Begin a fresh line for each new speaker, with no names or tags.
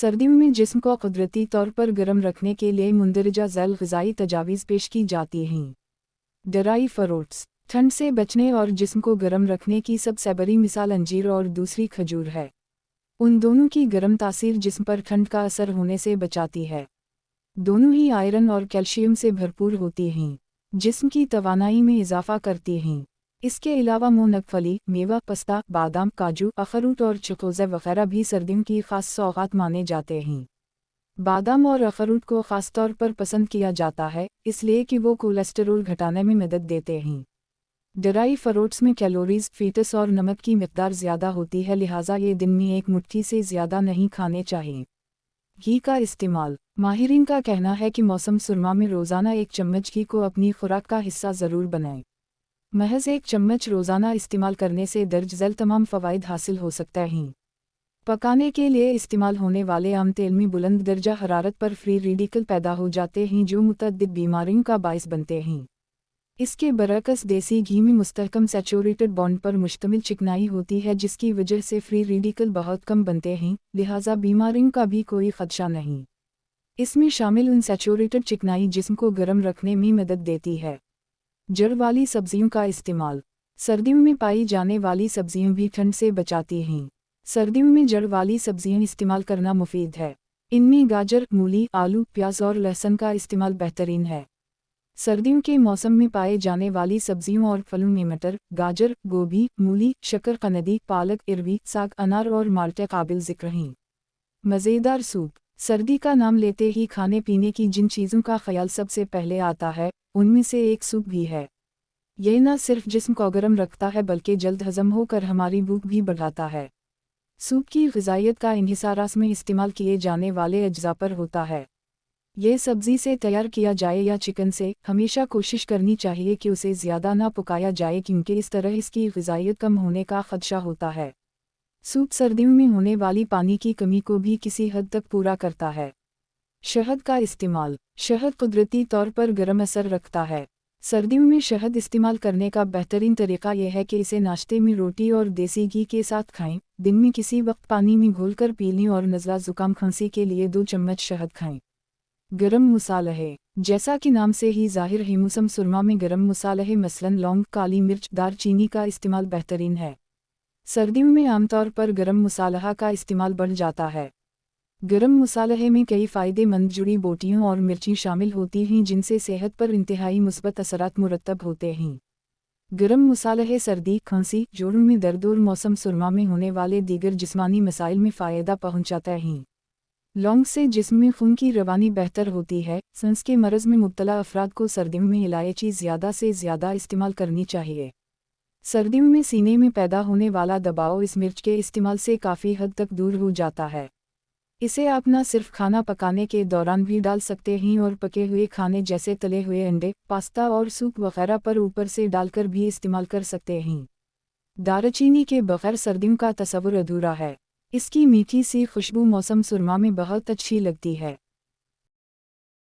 सर्दियों में जिस्म को कुदरती तौर पर गर्म रखने के लिए मुंदरजा झैल ग़िज़ाई तजावीज़ पेश की जाती हैं। ड्राई फ्रूट्स ठंड से बचने और जिस्म को गर्म रखने की सबसे बड़ी मिसाल अंजीर और दूसरी खजूर है। उन दोनों की गर्म तासीर जिस्म पर ठंड का असर होने से बचाती है। दोनों ही आयरन और कैल्शियम से भरपूर होती हैं, जिस्म की तवानाई में इजाफा करती हैं। इसके अलावा मूंगफली, मेवा, पिस्ता, बादाम, काजू, अखरोट और चिकोज़ा वगैरह भी सर्दियों की ख़ास सौगात माने जाते हैं। बादाम और अखरोट को ख़ास तौर पर पसंद किया जाता है, इसलिए कि वो कोलेस्टेरोल घटाने में मदद देते हैं। ड्राई फ्रूट्स में कैलोरीज, फीटस और नमक की मिक़दार ज़्यादा होती है, लिहाजा ये दिन में एक मुट्ठी से ज़्यादा नहीं खाने चाहिए। घी का इस्तेमाल माहिरीन का कहना है कि मौसम सुरमा में रोज़ाना 1 चम्मच घी को अपनी खुराक का हिस्सा ज़रूर बनाएं। महज 1 चम्मच रोज़ाना इस्तेमाल करने से दर्ज झैल तमाम फ़वाइद हासिल हो सकते हैं। पकाने के लिए इस्तेमाल होने वाले आम तेल में बुलंद दर्जा हरारत पर फ्री रेडिकल पैदा हो जाते हैं, जो मुतअद्दिद बीमारियों का बाइस बनते हैं। इसके बरअक्स देसी घी में मुस्तहकम सैचुरेटेड बॉन्ड पर मुश्तमिल चिकनाई होती है, जिसकी वजह से फ्री रेडिकल बहुत कम बनते हैं, लिहाजा बीमारियों का भी कोई ख़दशा नहीं। इसमें शामिल अनसैचुरेटेड चिकनाई जिस्म को गर्म रखने में मदद देती है। जड़ वाली सब्जियों का इस्तेमाल सर्दियों में पाई जाने वाली सब्जियां भी ठंड से बचाती हैं। सर्दियों में जड़ वाली सब्जियां इस्तेमाल करना मुफीद है। इनमें गाजर, मूली, आलू, प्याज और लहसुन का इस्तेमाल बेहतरीन है। सर्दियों के मौसम में पाए जाने वाली सब्जियों और फलों में मटर, गाजर, गोभी, मूली, शकरकंदी, पालक, इरवी, साग, अनार और माल्टे काबिल ज़िक्र हैं। मज़ेदार सूप सर्दी का नाम लेते ही खाने पीने की जिन चीज़ों का ख्याल सबसे पहले आता है, उनमें से एक सूप भी है। यह न सिर्फ जिस्म को गर्म रखता है बल्कि जल्द हज़म होकर हमारी भूख भी बढ़ाता है। सूप की ग़िज़ाइयत का इन्हिसार में इस्तेमाल किए जाने वाले अज्जा पर होता है। यह सब्ज़ी से तैयार किया जाए या चिकन से, हमेशा कोशिश करनी चाहिए कि उसे ज़्यादा ना पकाया जाए, क्योंकि इस तरह इसकी ग़िज़ाइयत कम होने का ख़दशा होता है। सूप सर्दियों में होने वाली पानी की कमी को भी किसी हद तक पूरा करता है। शहद का इस्तेमाल शहद कुदरती तौर पर गर्म असर रखता है। सर्दियों में शहद इस्तेमाल करने का बेहतरीन तरीका यह है कि इसे नाश्ते में रोटी और देसी घी के साथ खाएं। दिन में किसी वक्त पानी में घोलकर पी लें और नज़ला ज़ुकाम खांसी के लिए 2 चम्मच शहद खाएं। गरम मसाले जैसा कि नाम से ही ज़ाहिर है, मौसम सुरमा में गरम मसाले मसलन लौंग, काली मिर्च, दारचीनी का इस्तेमाल बेहतरीन है। सर्दियों में आमतौर पर गरम मसाला का इस्तेमाल बढ़ जाता है। गरम मसाले में कई फ़ायदेमंद जुड़ी बूटियाँ और मिर्ची शामिल होती हैं, जिनसे सेहत पर इंतहाई मुस्बत असरात मुरतब होते हैं। गरम मसाले सर्दी, खांसी, जोड़ों में दर्द और मौसम सुरमा में होने वाले दीगर जिस्मानी मसाइल में फ़ायदा पहुँचाते हैं। लौंग से जिस्म में खून की रवानी बेहतर होती है। सांस के मरज़ में मुब्तला अफराद को सर्दियों में इलायची ज़्यादा से ज़्यादा इस्तेमाल करनी चाहिए। सर्दियों में सीने में पैदा होने वाला दबाव इस मिर्च के इस्तेमाल से काफ़ी हद तक दूर हो जाता है। इसे आप न सिर्फ खाना पकाने के दौरान भी डाल सकते हैं और पके हुए खाने जैसे तले हुए अंडे, पास्ता और सूप वगैरह पर ऊपर से डालकर भी इस्तेमाल कर सकते हैं। दारचीनी के बगैर सर्दियों का तस्वुर अधूरा है। इसकी मीठी सी खुशबू मौसम सुरमा में बहुत अच्छी लगती है।